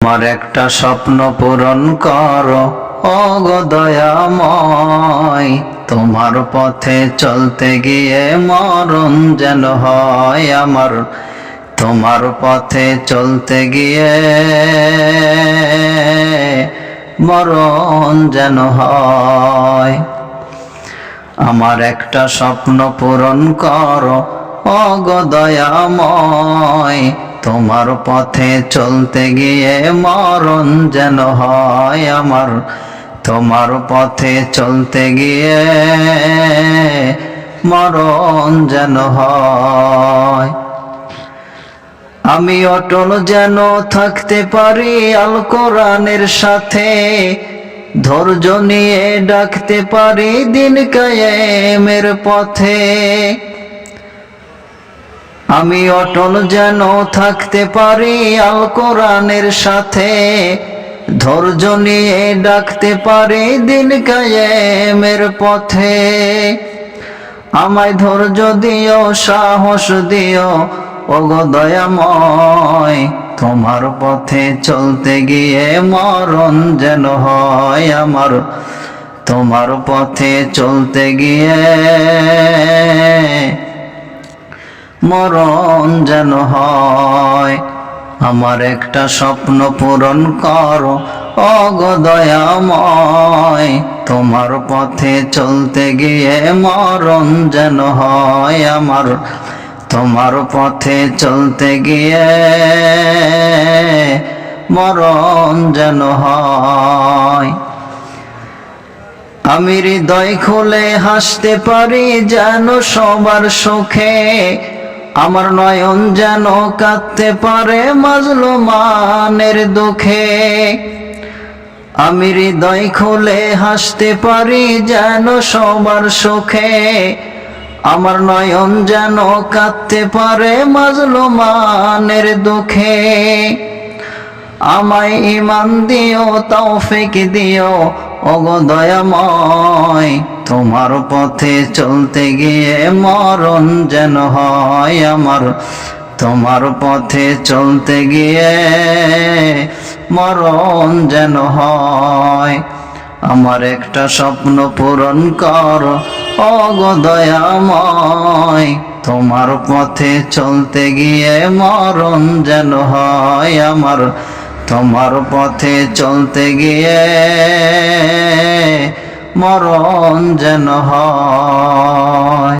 আমার একটা স্বপ্ন পূরণ করো ওগো দয়াময়, তোমার পথে চলতে গিয়ে মরণ যেন হয় আমার, তোমার পথে চলতে গিয়ে মরণ যেন হয়। আমার একটা স্বপ্ন পূরণ করো ওগো দয়াময়, তোমার পথে চলতে গিয়ে মরণ যেন হয় আমার, তোমার পথে চলতে গিয়ে মরণ যেন হয়। আমি অটল যেন থাকতে পারি আল কোরআনের সাথে, ধৈর্য নিয়ে ডাকতে পারি দিন কায়েমের পথে। আমি অটল যেন থাকতে পারি আল কোরআনের সাথে, ধৈর্য নিয়ে ডাকতে পারি দিন কায়েমের পথে। আমায় ধৈর্য দিও, সাহস দিও ওগো দয়াময়, তোমার পথে চলতে গিয়ে মরণ যেন হয় আমার, তোমার পথে চলতে গিয়ে মরণ যেন হয়। আমার একটা স্বপ্ন পূরণ করো ওগো দয়াময়, তোমার পথে চলতে গিয়ে মরণ যেন হয় আমার, তোমার পথে চলতে গিয়ে মরণ যেন হয়। আমি হৃদয় খুলে হাসতে পারি যেন সবার সুখে, আমার নয়ন যেন কাঁদতে পারে মাজলুমানের দুঃখে। আমি হৃদয় খুলে হাসতে পারি যেন সবার সুখে, আমার নয়ন যেন কাঁদতে পারে মাজলুমানের দুঃখে। আমায় ঈমান দিও, তৌফিক দিও ওগো দয়াময়, তোমার পথে চলতে গিয়ে মরণ যেন হয় আমার, তোমার পথে চলতে গিয়ে মরণ যেন হয়। আমার একটা স্বপ্ন পূরণ করো ওগো দয়াময়, তোমার পথে চলতে গিয়ে মরণ যেন হয় আমার, তোমার পথে চলতে গিয়ে মরণ যেন হয়।